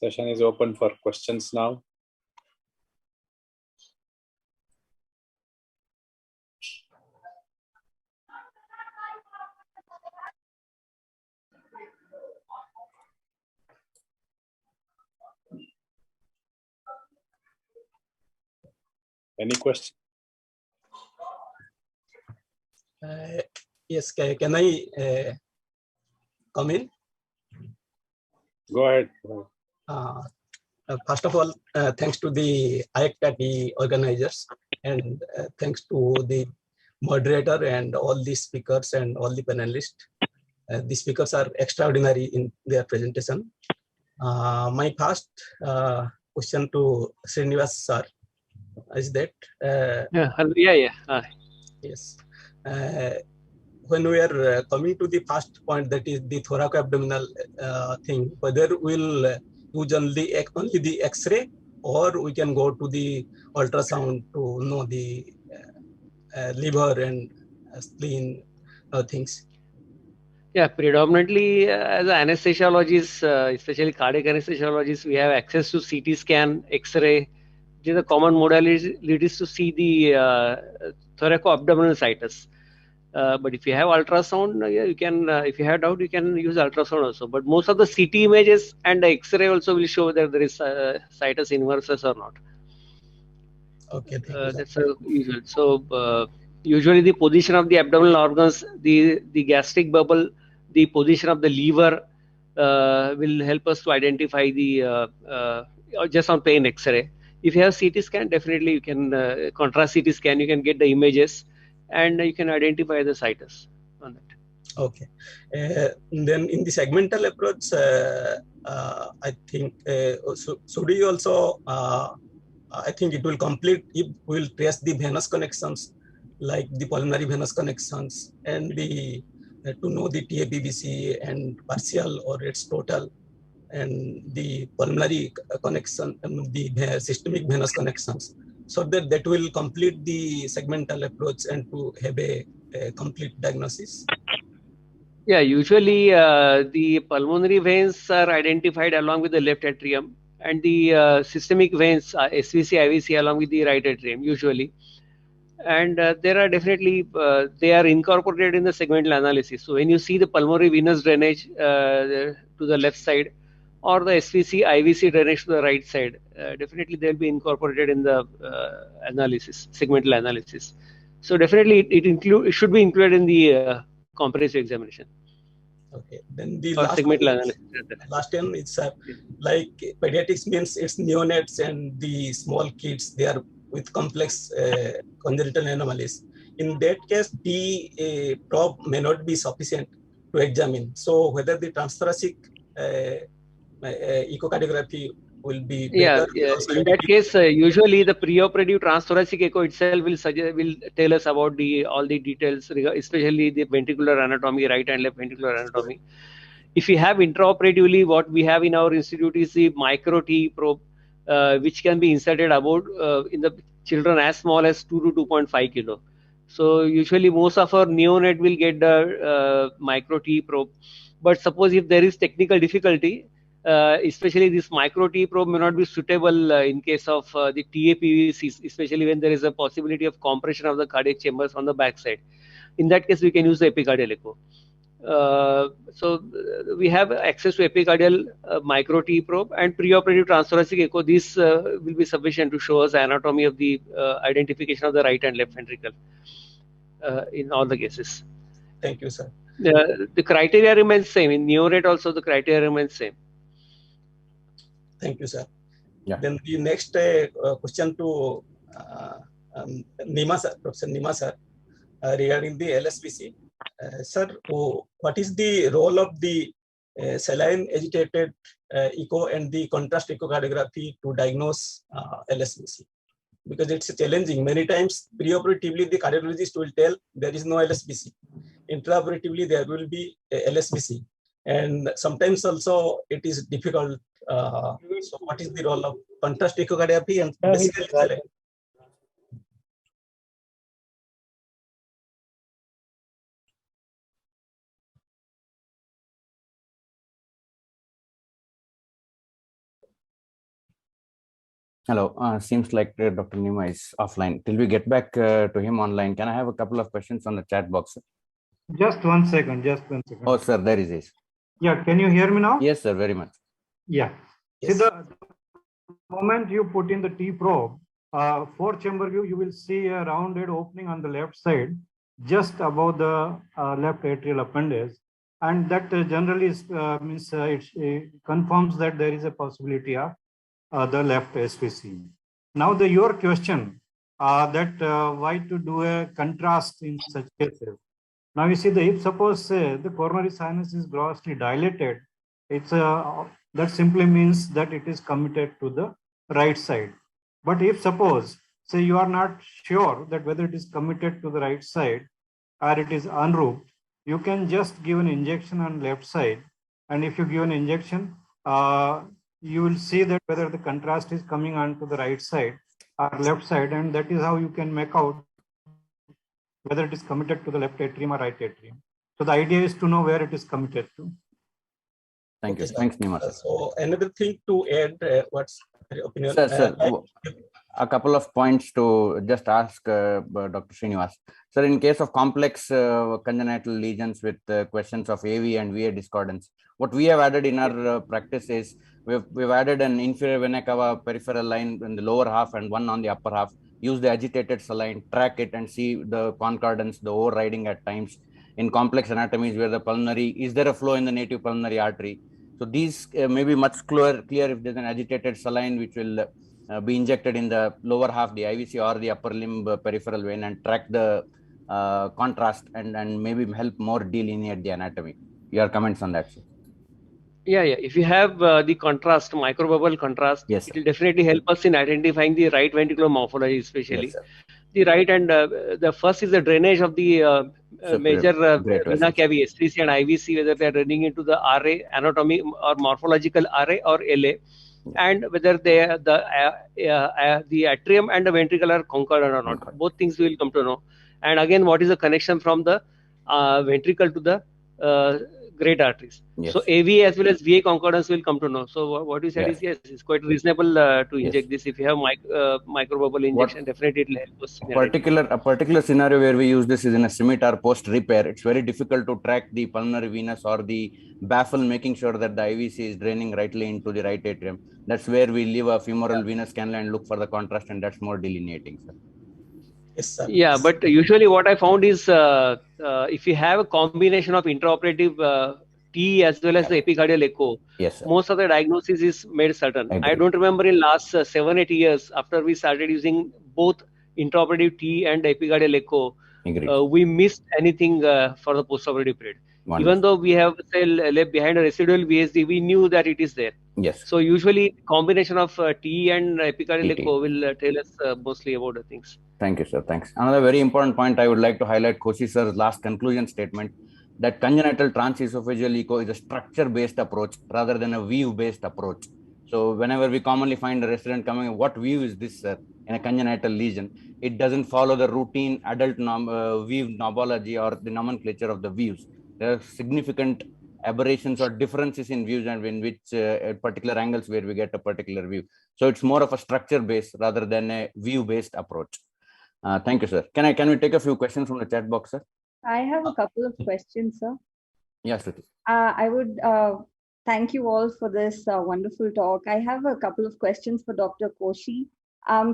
Session is open for questions now. Any questions? Yes, can I come in? Go ahead. First of all, thanks to the IACTA organizers, and thanks to the moderator and all the speakers and all the panelists. The speakers are extraordinary in their presentation. My first question to Srinivas sir is that yes, when we are coming to the first point, that is the thoracoabdominal thing, whether we'll use only the X-ray, or we can go to the ultrasound to know the liver and spleen things. Yeah, predominantly as an anesthesiologist, especially cardiac anesthesiologist, we have access to CT scan, X-ray. These are common modalities to see the thoracoabdominal situs. But if you have ultrasound, you can. If you have doubt, you can use ultrasound also. But most of the CT images and the X-ray also will show that there is situs inversus or not. Okay, that's usual. So usually the position of the abdominal organs, the gastric bubble, the position of the liver will help us to identify the just on plain X-ray. If you have CT scan, definitely you can contrast CT scan. You can get the images, and you can identify the situs on that. Okay. Then in the segmental approach, I think should we also? I think it will complete if we will trace the venous connections, like the pulmonary venous connections, and the to know the TAPVC and partial or its total, and the pulmonary connection and the systemic venous connections, so that will complete the segmental approach and to have a complete diagnosis. Yeah, usually the pulmonary veins are identified along with the left atrium, and the systemic veins, SVC, IVC, along with the right atrium usually. And there are definitely, they are incorporated in the segmental analysis. So when you see the pulmonary venous drainage to the left side, or the SVC, IVC drainage to the right side, definitely they'll be incorporated in the analysis, segmental analysis. So definitely it should be included in the comprehensive examination. Okay, then the last one is like pediatrics means it's neonates and the small kids, they are with complex congenital anomalies. In that case, the probe may not be sufficient to examine. So whether the transthoracic echocardiography will be better. Yeah. In that case, usually the preoperative transthoracic echo itself will tell us about all the details, especially the ventricular anatomy, right and left ventricular anatomy. If we have intraoperatively, what we have in our institute is the micro T probe, which can be inserted about in the children as small as 2 to 2.5 kilo. So usually most of our neonate will get the micro T probe. But suppose if there is technical difficulty, especially this micro T probe may not be suitable in case of the TAPVCs, especially when there is a possibility of compression of the cardiac chambers on the backside. In that case, we can use the epicardial echo. So we have access to epicardial micro T probe and preoperative transthoracic echo. This will be sufficient to show us anatomy of the identification of the right and left ventricle in all the cases. Thank you, sir. The criteria remains same. In neonate also the criteria remains same. Thank you, sir. Yeah. Then the next question to Nima sir, Professor Nima sir, regarding the LSVC. Sir, what is the role of the saline agitated echo and the contrast echocardiography to diagnose LSVC? Because it's challenging. Many times preoperatively the cardiologist will tell there is no LSVC. Intraoperatively there will be LSVC. And sometimes also it is difficult. So what is the role of contrast echocardiography and basically saline? Hello. Seems like Dr. Nima is offline. Till we get back to him online, can I have a couple of questions on the chat box? Just 1 second. Just 1 second. Oh, sir, there is this. Yeah. Can you hear me now? Yes, sir, very much. Yeah. Yes. See, the moment you put in the T probe, 4-chamber view, you will see a rounded opening on the left side, just above the left atrial appendage. And that generally is, means it confirms that there is a possibility of the left SVC. Now, your question that why to do a contrast in such cases. Now you see if suppose the coronary sinus is grossly dilated, it's that simply means that it is committed to the right side. But if suppose say you are not sure that whether it is committed to the right side or it is unroofed, you can just give an injection on left side, and if you give an injection, you will see that whether the contrast is coming onto the right side or left side, and that is how you can make out whether it is committed to the left atrium or right atrium. So the idea is to know where it is committed to. Thank you. Okay, sir. Thanks, Nima. Sir. So another thing to add, what's your opinion? Sir, a couple of points to just ask Dr. Srinivas. Sir, in case of complex congenital lesions with questions of AV and VA discordance, what we have added in our practice is we've added an inferior vena cava peripheral line in the lower half and one on the upper half. Use the agitated saline, track it and see the concordance, the overriding at times. In complex anatomies where the pulmonary, is there a flow in the native pulmonary artery? So these may be much clear if there's an agitated saline which will be injected in the lower half, the IVC or the upper limb peripheral vein, and track the contrast and maybe help more delineate the anatomy. Your comments on that, sir? Yeah. If you have the contrast, microbubble contrast, yes, it will definitely help us in identifying the right ventricular morphology, especially. Yes, sir. The right and the first is the drainage of the major vena cava, S3C and IVC, whether they are running into the RA, anatomy or morphological RA or LA, and whether they the atrium and the ventricle are concordant or not. Both things we will come to know. And again, what is the connection from the ventricle to the great arteries? Yes. So AV as well as VA concordance will come to know. So what you said is yes, it's quite reasonable to inject this. If you have microbubble injection, definitely it will help us. A particular scenario where we use this is in a scimitar post repair. It's very difficult to track the pulmonary venous or the baffle, making sure that the IVC is draining rightly into the right atrium. That's where we leave a femoral venous cannula and look for the contrast, and that's more delineating, sir. Yes, sir. Yeah, but usually what I found is if you have a combination of intraoperative T as well as the epicardial echo, yes, sir, most of the diagnosis is made certain. I don't remember in last 7-8 years after we started using both intraoperative T and epicardial echo, we missed anything for the postoperative period. Wonderful. Even though we have left behind a residual VSD, we knew that it is there. Yes. So usually combination of T and epicardial echo will tell us mostly about the things. Thank you, sir. Thanks. Another very important point I would like to highlight Koshi sir's last conclusion statement, that congenital transesophageal echo is a structure-based approach rather than a view-based approach. So whenever we commonly find a resident coming, what view is this, sir, in a congenital lesion? It doesn't follow the routine adult view knobology or the nomenclature of the views. There are significant aberrations or differences in views and in which particular angles where we get a particular view. So it's more of a structure-based rather than a view-based approach. Thank you, sir. Can we take a few questions from the chat box, sir? I have a couple of questions, sir. Yes, Shruti. I would thank you all for this wonderful talk. I have a couple of questions for Dr. Koshi.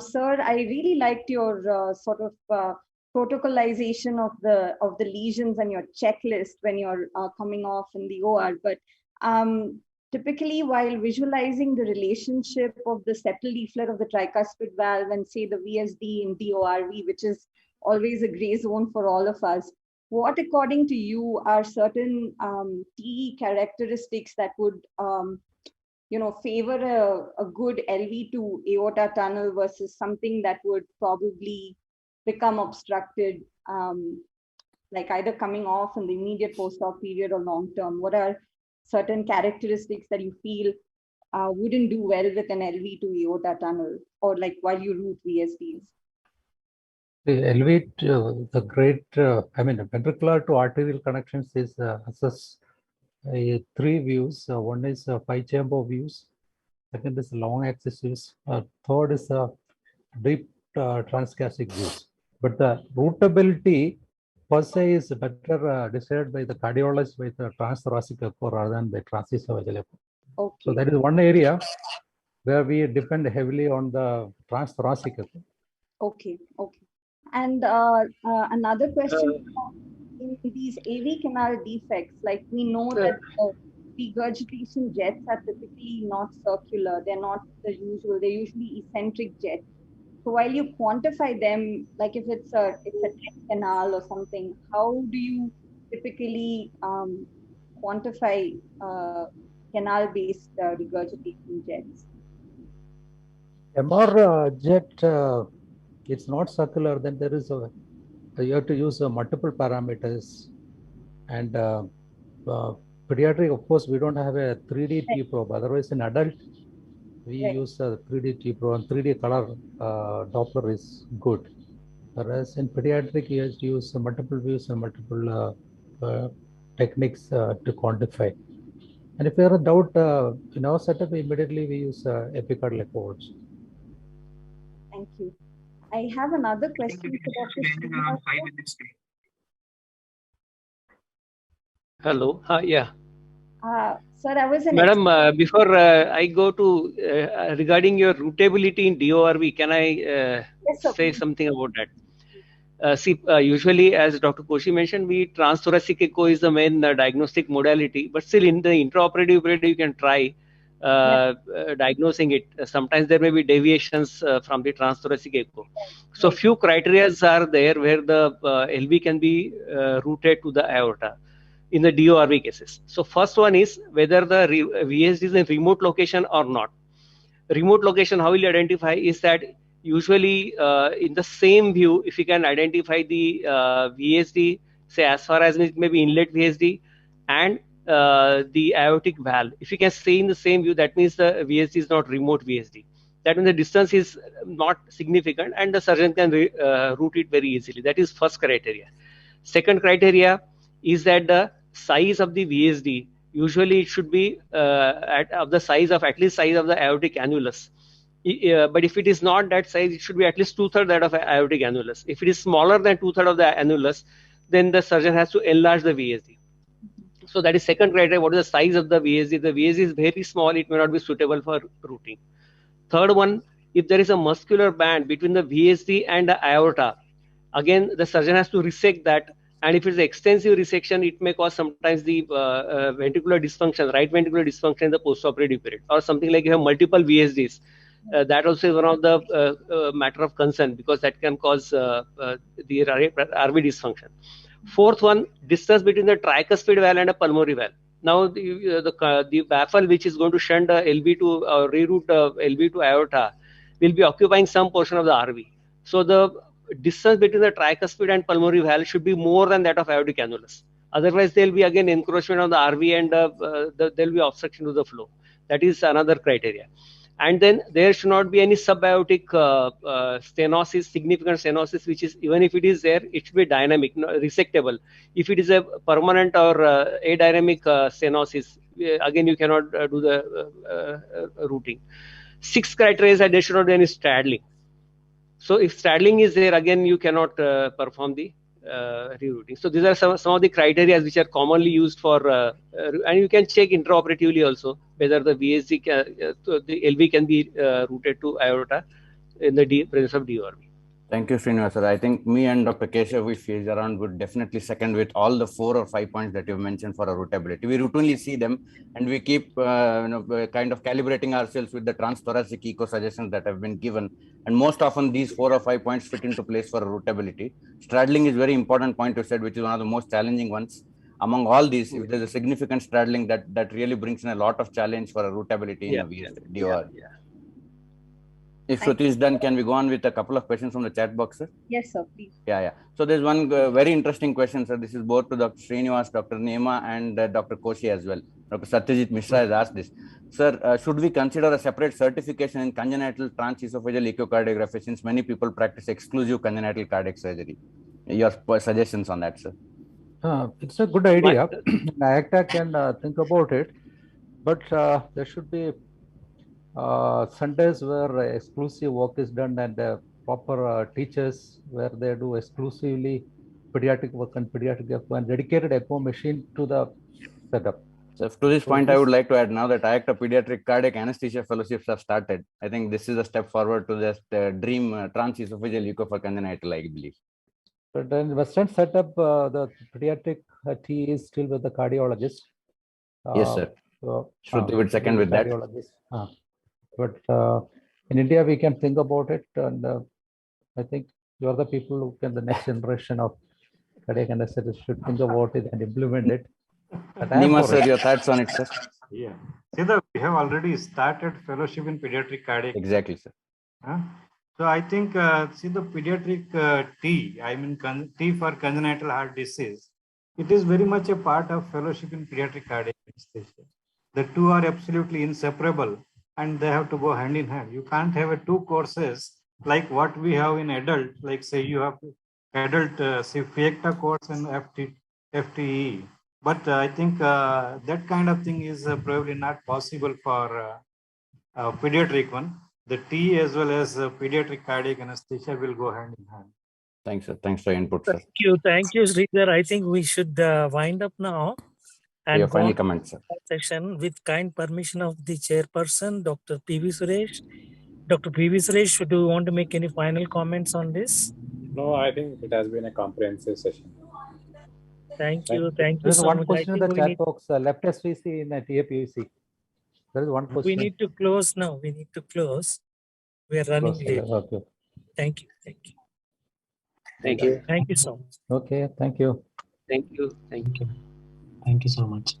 Sir, I really liked your sort of protocolization of the lesions and your checklist when you're coming off in the OR. But typically, while visualizing the relationship of the septal leaflet of the tricuspid valve and say the VSD in DORV, which is always a gray zone for all of us, what, according to you, are certain TE characteristics that would, favor a good LV to aorta tunnel versus something that would probably become obstructed, like either coming off in the immediate post-op period or long-term? What are certain characteristics that you feel wouldn't do well with an LV to aorta tunnel, or like while you route VSDs? The LV, the great, ventricular to arterial connections is assess 3 views. One is 5-chamber views, second is long axis views, third is deep transgastric views. But the rootability per se is better decided by the cardiologist with the transthoracic echo rather than the transesophageal echo. Okay. So that is one area where we depend heavily on the transthoracic echo. Okay. Okay. And another question, in these AV canal defects, like we know that regurgitation jets are typically not circular. They're not the usual. They're usually eccentric jets. So while you quantify them, like if it's a canal or something, how do you typically quantify canal-based regurgitation jets? MR jet, it's not circular. Then there is you have to use multiple parameters, and pediatric, of course, we don't have a 3D T probe. Otherwise, in adult, we use a 3D T probe, and 3D color Doppler is good. Whereas in pediatric, you have to use multiple views and multiple techniques to quantify. And if there is a doubt in our setup, immediately we use epicardial echo. Thank you. I have another question for Dr. Srinivas. Hello. Yeah. Sir, I was an Madam, before I go to regarding your rootability in DORV, can I Yes, sir, say please. something about that? See, usually, as Dr. Koshi mentioned, transthoracic echo is the main diagnostic modality, but still in the intraoperative period, you can try diagnosing it. Sometimes there may be deviations from the transthoracic echo. So few criteria are there where the LV can be rooted to the aorta in the DORV cases. So first one is whether the VSD is in remote location or not. Remote location, how will you identify is that usually in the same view, if you can identify the VSD, say as far as it may be inlet VSD and the aortic valve, if you can stay in the same view, that means the VSD is not remote VSD. That means the distance is not significant and the surgeon can route it very easily. That is first criteria. Second criteria is that the size of the VSD, usually it should be of the size of at least size of the aortic annulus. But if it is not that size, it should be at least 2/3 that of aortic annulus. If it is smaller than 2/3 of the annulus, then the surgeon has to enlarge the VSD. So that is second criteria. What is the size of the VSD? If the VSD is very small, it may not be suitable for routing. Third one, if there is a muscular band between the VSD and the aorta, again, the surgeon has to resect that. And if it's extensive resection, it may cause sometimes the ventricular dysfunction, right ventricular dysfunction in the postoperative period, or something like you have multiple VSDs. That also is one of the matter of concern because that can cause the RV dysfunction. Fourth one, distance between the tricuspid valve and a pulmonary valve. Now the baffle which is going to shunt the LV to reroute LV to aorta will be occupying some portion of the RV. So the distance between the tricuspid and pulmonary valve should be more than that of aortic annulus. Otherwise, there will be again encroachment on the RV and there will be obstruction to the flow. That is another criteria. And then there should not be any subaortic stenosis, significant stenosis, which is, even if it is there, it should be dynamic, resectable. If it is a permanent or adynamic stenosis, again, you cannot do the routing. Sixth criteria is that there should not be any straddling. So if straddling is there, again, you cannot perform the rerouting. So these are some of the criteria which are commonly used for, and you can check intraoperatively also whether the VSD, the LV can be routed to aorta in the presence of DORV. Thank you, Srinivas sir. I think me and Dr. Keshav, if he is around, would definitely second with all the 4 or 5 points that you mentioned for a rootability. We routinely see them, and we keep kind of calibrating ourselves with the transthoracic echo suggestions that have been given. And most often, these 4 or 5 points fit into place for a rootability. Straddling is very important point you said, which is one of the most challenging ones. Among all these, if there's a significant straddling, that really brings in a lot of challenge for a rootability in a DOR. If Shruti is done, can we go on with a couple of questions from the chat box, sir? Yes, sir, please. Yeah. So there's one very interesting question, sir. This is both to Dr. Srinivas, Dr. Nema, and Dr. Koshi as well. Dr. Satyajit Mishra has asked this. Sir, should we consider a separate certification in congenital transesophageal echocardiography since many people practice exclusive congenital cardiac surgery? Your suggestions on that, sir? It's a good idea. IACTA can think about it, but there should be Sundays where exclusive work is done and proper teachers where they do exclusively pediatric work and pediatric ECMO and dedicated ECMO machine to the setup. So to this So point, I this- would like to add now that IACTA pediatric cardiac anesthesia fellowships have started. I think this is a step forward to just dream transesophageal echo for congenital, I believe. But in Western setup, the pediatric T is still with the cardiologist. Yes, sir. So, Shruti would second with that. cardiologist. But in India, we can think about it, and I think you are the people who can, the next generation of cardiac anesthetists should think about it and implement it. But I am Nima, for sir, it. your thoughts on it, sir? Yeah. See, we have already started fellowship in pediatric cardiac. Exactly, sir. So I think, see the pediatric T, I mean T for congenital heart disease, it is very much a part of fellowship in pediatric cardiac anesthesia. The two are absolutely inseparable and they have to go hand in hand. You can't have two courses like what we have in adult, like say you have adult say FIECTA course and FTE. But I think that kind of thing is probably not possible for pediatric one. The T as well as pediatric cardiac anesthesia will go hand in hand. Thanks, sir. Thanks for your input, sir. Thank you, Sridhar. I think we should wind up now and Your go final on to comments, sir. the session with kind permission of the chairperson, Dr. P.V. Suresh. Dr. P.V. Suresh, do you want to make any final comments on this? No, I think it has been a comprehensive session. Thank Thank you. you. Thank you There is so one much. I question in think the chat box, left SVC in TAPUC. There is one we question. need to close now. We need to close. We are running late. Okay. Thank you. Thank you. Thank you. Thank you so much. Okay, thank you. Thank you. Thank you. Thank you so much.